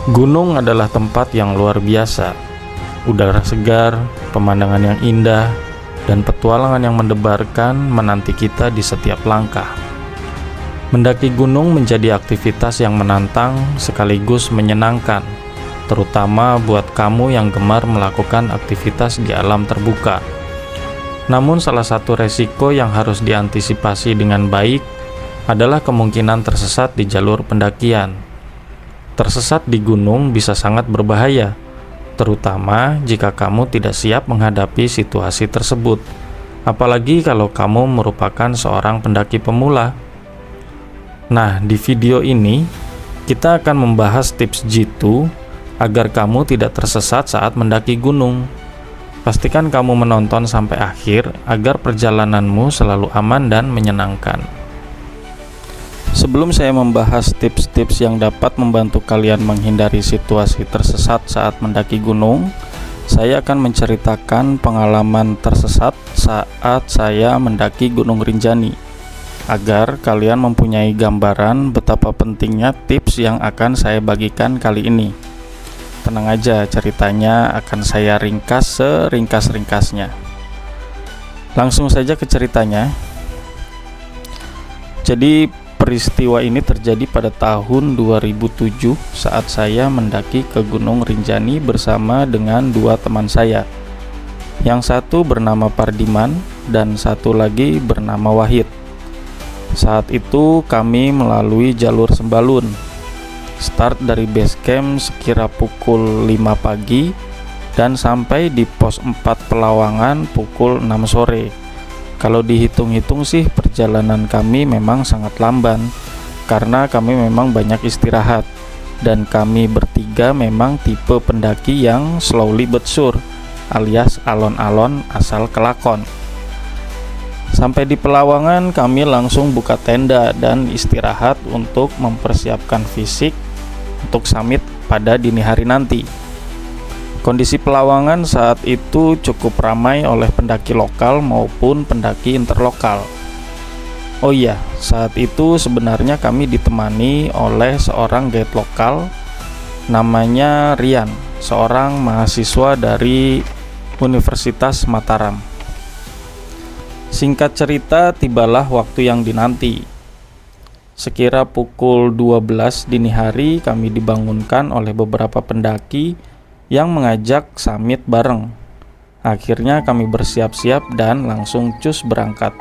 Gunung adalah tempat yang luar biasa. Udara segar, pemandangan yang indah, dan petualangan yang mendebarkan menanti kita di setiap langkah. Mendaki gunung menjadi aktivitas yang menantang sekaligus menyenangkan, terutama buat kamu yang gemar melakukan aktivitas di alam terbuka. Namun salah satu resiko yang harus diantisipasi dengan baik adalah kemungkinan tersesat di jalur pendakian. Tersesat di gunung bisa sangat berbahaya, terutama jika kamu tidak siap menghadapi situasi tersebut, apalagi kalau kamu merupakan seorang pendaki pemula. Nah, di video ini kita akan membahas tips jitu agar kamu tidak tersesat saat mendaki gunung. Pastikan kamu menonton sampai akhir agar perjalananmu selalu aman dan menyenangkan. Sebelum saya membahas tips-tips yang dapat membantu kalian menghindari situasi tersesat saat mendaki gunung, saya akan menceritakan pengalaman tersesat saat saya mendaki Gunung Rinjani, agar kalian mempunyai gambaran betapa pentingnya tips yang akan saya bagikan kali ini. Tenang aja, ceritanya akan saya ringkas seringkas-ringkasnya. Langsung saja ke ceritanya. Jadi peristiwa ini terjadi pada tahun 2007 saat saya mendaki ke Gunung Rinjani bersama dengan dua teman saya. Yang satu bernama Pardiman dan satu lagi bernama Wahid. Saat itu kami melalui jalur Sembalun. Start dari base camp sekira pukul 5 pagi dan sampai di pos 4 Pelawangan pukul 6 sore. Kalau dihitung-hitung sih perjalanan kami memang sangat lamban karena kami memang banyak istirahat dan kami bertiga memang tipe pendaki yang slowly but sure alias alon-alon asal kelakon. Sampai di Pelawangan kami langsung buka tenda dan istirahat untuk mempersiapkan fisik untuk summit pada dini hari nanti. Kondisi Pelawangan saat itu cukup ramai oleh pendaki lokal maupun pendaki interlokal. Oh iya, saat itu sebenarnya kami ditemani oleh seorang guide lokal namanya Rian, seorang mahasiswa dari Universitas Mataram. Singkat cerita, tibalah waktu yang dinanti. Sekira pukul 12 dini hari kami dibangunkan oleh beberapa pendaki yang mengajak summit bareng. Akhirnya kami bersiap-siap dan langsung cus berangkat.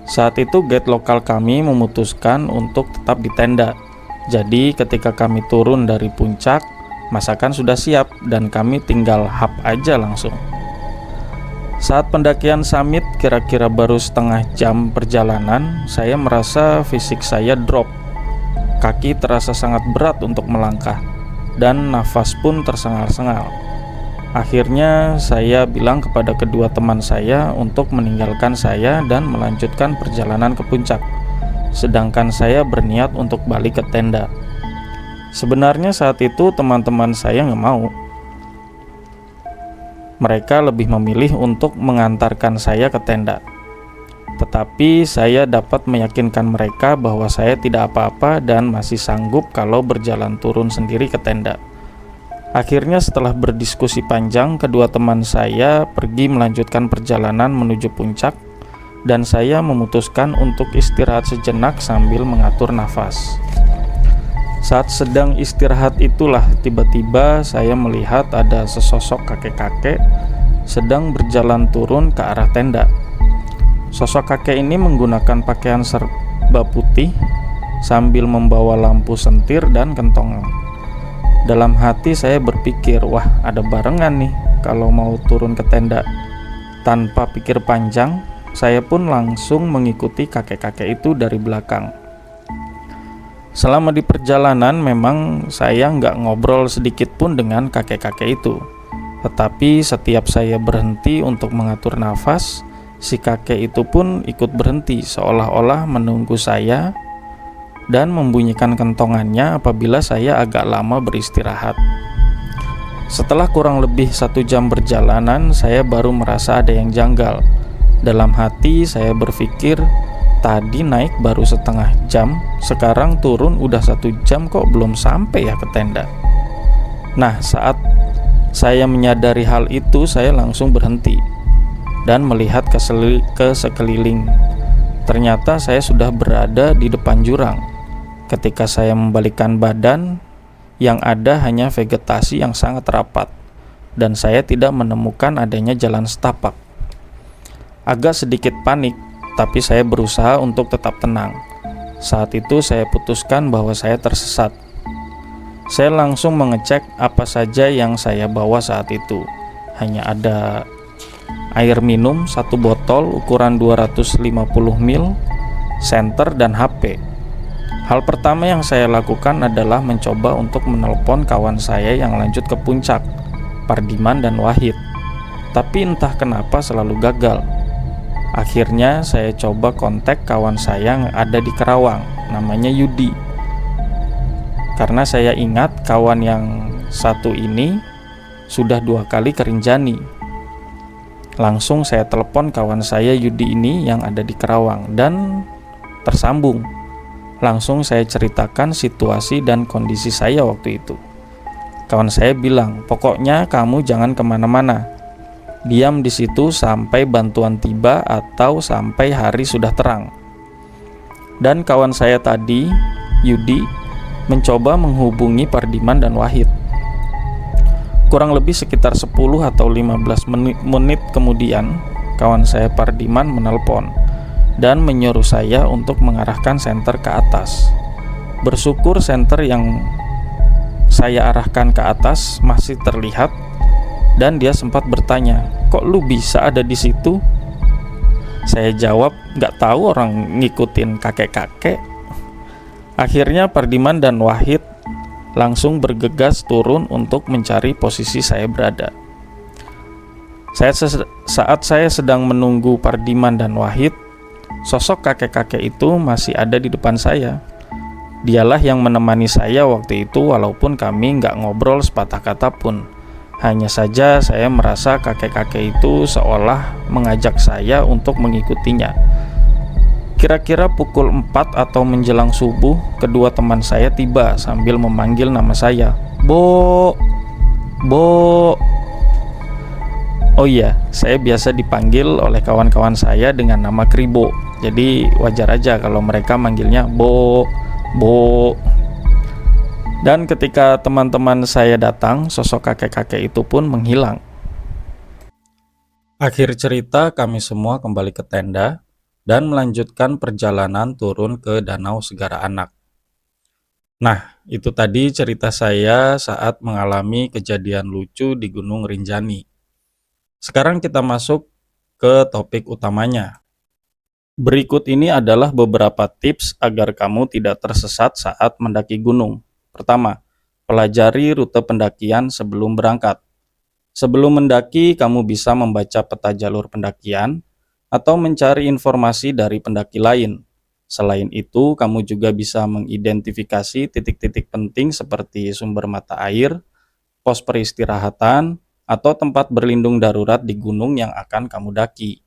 Saat itu guide lokal kami memutuskan untuk tetap di tenda. Jadi ketika kami turun dari puncak, masakan sudah siap dan kami tinggal hap aja langsung. Saat pendakian summit kira-kira baru setengah jam perjalanan, saya merasa fisik saya drop. Kaki terasa sangat berat untuk melangkah dan nafas pun tersengal-sengal. Akhirnya saya bilang kepada kedua teman saya untuk meninggalkan saya dan melanjutkan perjalanan ke puncak, sedangkan saya berniat untuk balik ke tenda. Sebenarnya saat itu teman-teman saya nggak mau. Mereka lebih memilih untuk mengantarkan saya ke tenda. Tetapi saya dapat meyakinkan mereka bahwa saya tidak apa-apa dan masih sanggup kalau berjalan turun sendiri ke tenda. Akhirnya setelah berdiskusi panjang, kedua teman saya pergi melanjutkan perjalanan menuju puncak dan saya memutuskan untuk istirahat sejenak sambil mengatur nafas. Saat sedang istirahat itulah tiba-tiba saya melihat ada sesosok kakek-kakek sedang berjalan turun ke arah tenda. Sosok kakek ini menggunakan pakaian serba putih sambil membawa lampu sentir dan kentongan. Dalam hati saya berpikir, wah ada barengan nih kalau mau turun ke tenda. Tanpa pikir panjang, saya pun langsung mengikuti kakek-kakek itu dari belakang. Selama di perjalanan memang saya nggak ngobrol sedikit pun dengan kakek-kakek itu. Tetapi setiap saya berhenti untuk mengatur nafas, si kakek itu pun ikut berhenti seolah-olah menunggu saya dan membunyikan kentongannya apabila saya agak lama beristirahat. Setelah kurang lebih 1 jam perjalanan, saya baru merasa ada yang janggal. Dalam hati saya berpikir, tadi naik baru setengah jam, sekarang turun udah 1 jam kok belum sampai ya ke tenda. Nah, saat saya menyadari hal itu, saya langsung berhenti dan melihat ke sekeliling. Ternyata saya sudah berada di depan jurang. Ketika saya membalikkan badan, yang ada hanya vegetasi yang sangat rapat, dan saya tidak menemukan adanya jalan setapak. Agak sedikit panik, tapi saya berusaha untuk tetap tenang. Saat itu saya putuskan bahwa saya tersesat. Saya langsung mengecek apa saja yang saya bawa saat itu. Hanya ada air minum 1 botol ukuran 250 ml, senter, dan HP. Hal pertama yang saya lakukan adalah mencoba untuk menelpon kawan saya yang lanjut ke puncak, Pardiman dan Wahid. Tapi entah kenapa selalu gagal. Akhirnya saya coba kontak kawan saya yang ada di Kerawang, namanya Yudi. Karena saya ingat kawan yang satu ini sudah 2 kali ke Rinjani. Langsung saya telepon kawan saya Yudi ini yang ada di Kerawang dan tersambung. Langsung saya ceritakan situasi dan kondisi saya waktu itu. Kawan saya bilang, pokoknya kamu jangan kemana-mana. Diam di situ sampai bantuan tiba atau sampai hari sudah terang. Dan kawan saya tadi, Yudi, mencoba menghubungi Pardiman dan Wahid. Kurang lebih sekitar 10 atau 15 menit kemudian, kawan saya Pardiman menelpon dan menyuruh saya untuk mengarahkan senter ke atas. Bersyukur senter yang saya arahkan ke atas masih terlihat, dan dia sempat bertanya, "Kok lu bisa ada di situ?" Saya jawab, "Gak tahu, orang ngikutin kakek-kakek." Akhirnya Pardiman dan Wahid langsung bergegas turun untuk mencari posisi saya berada. Saat saya sedang menunggu Pardiman dan Wahid, sosok kakek-kakek itu masih ada di depan saya. Dialah yang menemani saya waktu itu walaupun kami nggak ngobrol sepatah kata pun. Hanya saja saya merasa kakek-kakek itu seolah mengajak saya untuk mengikutinya. Kira-kira pukul 4 atau menjelang subuh, kedua teman saya tiba sambil memanggil nama saya. Bo, Bo. Oh iya, saya biasa dipanggil oleh kawan-kawan saya dengan nama Kribo. Jadi wajar aja kalau mereka manggilnya Bo, Bo. Dan ketika teman-teman saya datang, sosok kakek-kakek itu pun menghilang. Akhir cerita, kami semua kembali ke tenda dan melanjutkan perjalanan turun ke Danau Segara Anak. Nah, itu tadi cerita saya saat mengalami kejadian lucu di Gunung Rinjani. Sekarang kita masuk ke topik utamanya. Berikut ini adalah beberapa tips agar kamu tidak tersesat saat mendaki gunung. Pertama, pelajari rute pendakian sebelum berangkat. Sebelum mendaki, kamu bisa membaca peta jalur pendakian atau mencari informasi dari pendaki lain. Selain itu, kamu juga bisa mengidentifikasi titik-titik penting seperti sumber mata air, pos peristirahatan, atau tempat berlindung darurat di gunung yang akan kamu daki.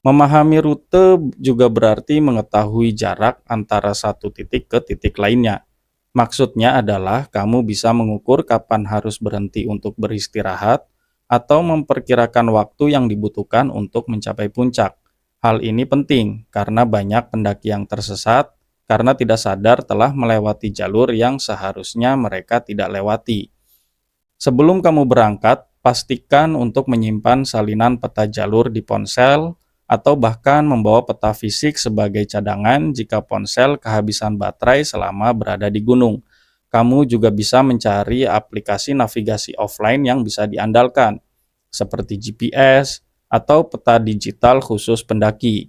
Memahami rute juga berarti mengetahui jarak antara satu titik ke titik lainnya. Maksudnya adalah kamu bisa mengukur kapan harus berhenti untuk beristirahat atau memperkirakan waktu yang dibutuhkan untuk mencapai puncak. Hal ini penting karena banyak pendaki yang tersesat karena tidak sadar telah melewati jalur yang seharusnya mereka tidak lewati. Sebelum kamu berangkat, pastikan untuk menyimpan salinan peta jalur di ponsel atau bahkan membawa peta fisik sebagai cadangan jika ponsel kehabisan baterai selama berada di gunung. Kamu juga bisa mencari aplikasi navigasi offline yang bisa diandalkan, seperti GPS atau peta digital khusus pendaki.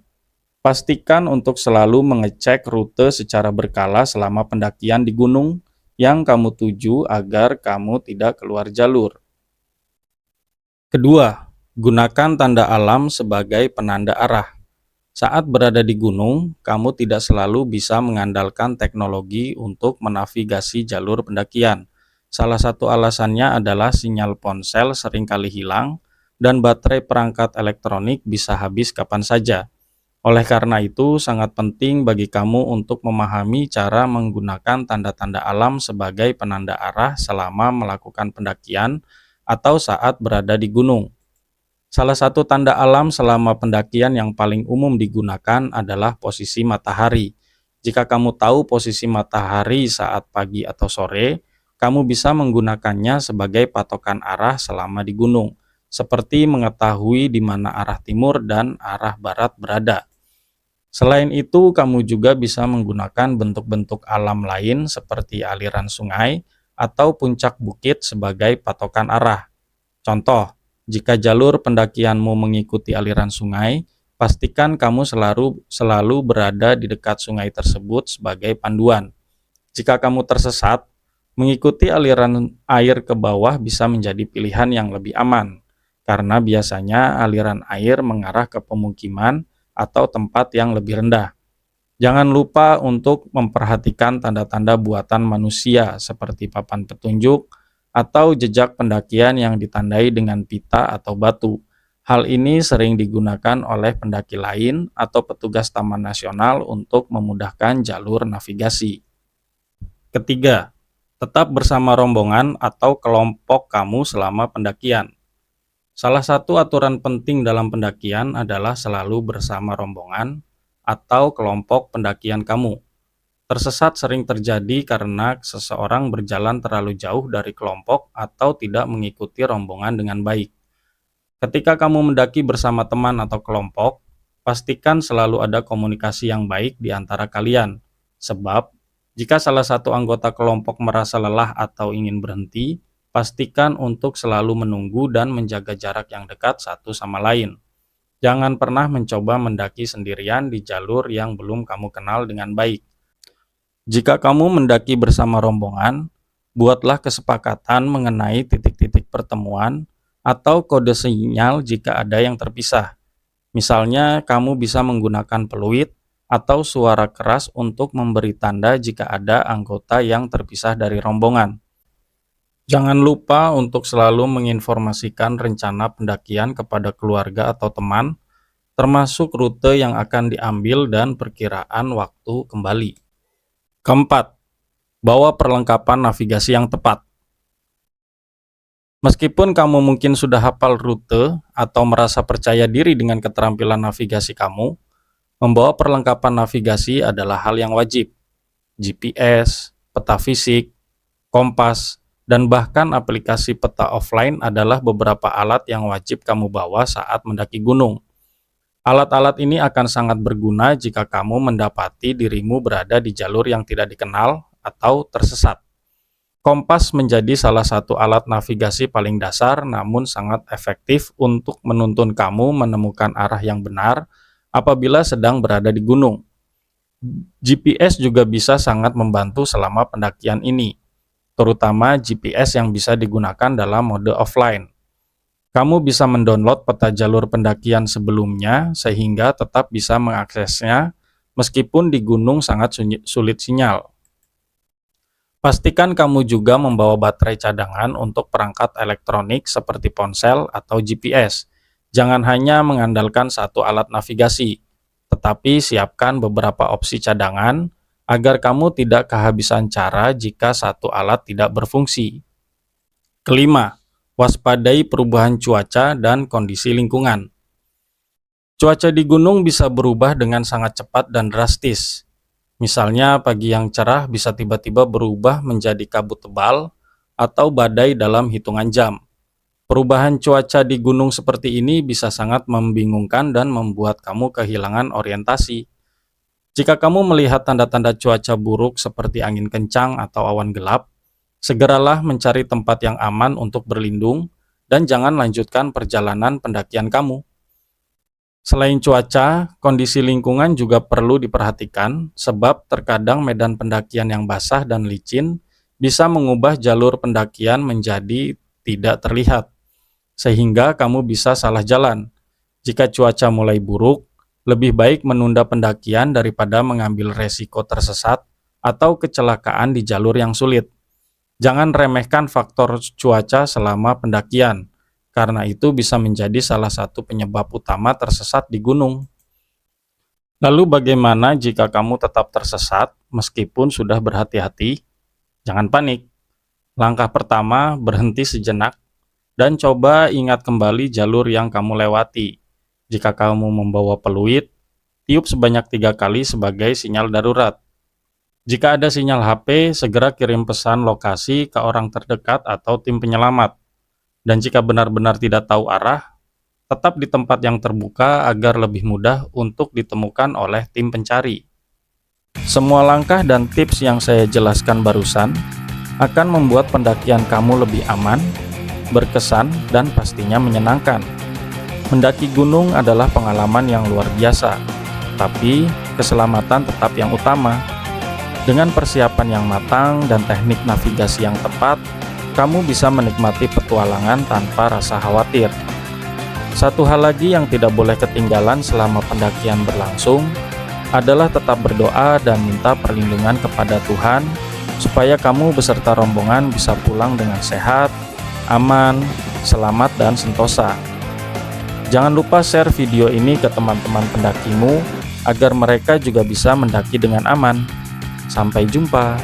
Pastikan untuk selalu mengecek rute secara berkala selama pendakian di gunung yang kamu tuju agar kamu tidak keluar jalur. Kedua, gunakan tanda alam sebagai penanda arah. Saat berada di gunung, kamu tidak selalu bisa mengandalkan teknologi untuk menavigasi jalur pendakian. Salah satu alasannya adalah sinyal ponsel seringkali hilang dan baterai perangkat elektronik bisa habis kapan saja. Oleh karena itu, sangat penting bagi kamu untuk memahami cara menggunakan tanda-tanda alam sebagai penanda arah selama melakukan pendakian atau saat berada di gunung. Salah satu tanda alam selama pendakian yang paling umum digunakan adalah posisi matahari. Jika kamu tahu posisi matahari saat pagi atau sore, kamu bisa menggunakannya sebagai patokan arah selama di gunung, seperti mengetahui di mana arah timur dan arah barat berada. Selain itu, kamu juga bisa menggunakan bentuk-bentuk alam lain seperti aliran sungai atau puncak bukit sebagai patokan arah. Contoh, jika jalur pendakianmu mengikuti aliran sungai, pastikan kamu selalu berada di dekat sungai tersebut sebagai panduan. Jika kamu tersesat, mengikuti aliran air ke bawah bisa menjadi pilihan yang lebih aman, karena biasanya aliran air mengarah ke pemukiman atau tempat yang lebih rendah. Jangan lupa untuk memperhatikan tanda-tanda buatan manusia seperti papan petunjuk atau jejak pendakian yang ditandai dengan pita atau batu. Hal ini sering digunakan oleh pendaki lain atau petugas Taman Nasional untuk memudahkan jalur navigasi. Ketiga, tetap bersama rombongan atau kelompok kamu selama pendakian. Salah satu aturan penting dalam pendakian adalah selalu bersama rombongan atau kelompok pendakian kamu. Tersesat sering terjadi karena seseorang berjalan terlalu jauh dari kelompok atau tidak mengikuti rombongan dengan baik. Ketika kamu mendaki bersama teman atau kelompok, pastikan selalu ada komunikasi yang baik di antara kalian. Sebab, jika salah satu anggota kelompok merasa lelah atau ingin berhenti, pastikan untuk selalu menunggu dan menjaga jarak yang dekat satu sama lain. Jangan pernah mencoba mendaki sendirian di jalur yang belum kamu kenal dengan baik. Jika kamu mendaki bersama rombongan, buatlah kesepakatan mengenai titik-titik pertemuan atau kode sinyal jika ada yang terpisah. Misalnya, kamu bisa menggunakan peluit atau suara keras untuk memberi tanda jika ada anggota yang terpisah dari rombongan. Jangan lupa untuk selalu menginformasikan rencana pendakian kepada keluarga atau teman, termasuk rute yang akan diambil dan perkiraan waktu kembali. Keempat, bawa perlengkapan navigasi yang tepat. Meskipun kamu mungkin sudah hafal rute atau merasa percaya diri dengan keterampilan navigasi kamu, membawa perlengkapan navigasi adalah hal yang wajib. GPS, peta fisik, kompas, dan bahkan aplikasi peta offline adalah beberapa alat yang wajib kamu bawa saat mendaki gunung. Alat-alat ini akan sangat berguna jika kamu mendapati dirimu berada di jalur yang tidak dikenal atau tersesat. Kompas menjadi salah satu alat navigasi paling dasar namun sangat efektif untuk menuntun kamu menemukan arah yang benar apabila sedang berada di gunung. GPS juga bisa sangat membantu selama pendakian ini, terutama GPS yang bisa digunakan dalam mode offline. Kamu bisa mendownload peta jalur pendakian sebelumnya sehingga tetap bisa mengaksesnya meskipun di gunung sangat sulit sinyal. Pastikan kamu juga membawa baterai cadangan untuk perangkat elektronik seperti ponsel atau GPS. Jangan hanya mengandalkan satu alat navigasi, tetapi siapkan beberapa opsi cadangan agar kamu tidak kehabisan cara jika satu alat tidak berfungsi. Kelima, waspadai perubahan cuaca dan kondisi lingkungan. Cuaca di gunung bisa berubah dengan sangat cepat dan drastis. Misalnya, pagi yang cerah bisa tiba-tiba berubah menjadi kabut tebal atau badai dalam hitungan jam. Perubahan cuaca di gunung seperti ini bisa sangat membingungkan dan membuat kamu kehilangan orientasi. Jika kamu melihat tanda-tanda cuaca buruk seperti angin kencang atau awan gelap, segeralah mencari tempat yang aman untuk berlindung dan jangan lanjutkan perjalanan pendakian kamu. Selain cuaca, kondisi lingkungan juga perlu diperhatikan sebab terkadang medan pendakian yang basah dan licin bisa mengubah jalur pendakian menjadi tidak terlihat, sehingga kamu bisa salah jalan. Jika cuaca mulai buruk, lebih baik menunda pendakian daripada mengambil resiko tersesat atau kecelakaan di jalur yang sulit. Jangan remehkan faktor cuaca selama pendakian, karena itu bisa menjadi salah satu penyebab utama tersesat di gunung. Lalu bagaimana jika kamu tetap tersesat meskipun sudah berhati-hati? Jangan panik. Langkah pertama, berhenti sejenak dan coba ingat kembali jalur yang kamu lewati. Jika kamu membawa peluit, tiup sebanyak 3 kali sebagai sinyal darurat. Jika ada sinyal HP, segera kirim pesan lokasi ke orang terdekat atau tim penyelamat. Dan jika benar-benar tidak tahu arah, tetap di tempat yang terbuka agar lebih mudah untuk ditemukan oleh tim pencari. Semua langkah dan tips yang saya jelaskan barusan akan membuat pendakian kamu lebih aman, berkesan, dan pastinya menyenangkan. Mendaki gunung adalah pengalaman yang luar biasa, tapi keselamatan tetap yang utama. Dengan persiapan yang matang dan teknik navigasi yang tepat, kamu bisa menikmati petualangan tanpa rasa khawatir. Satu hal lagi yang tidak boleh ketinggalan selama pendakian berlangsung adalah tetap berdoa dan minta perlindungan kepada Tuhan supaya kamu beserta rombongan bisa pulang dengan sehat, aman, selamat, dan sentosa. Jangan lupa share video ini ke teman-teman pendakimu agar mereka juga bisa mendaki dengan aman. Sampai jumpa.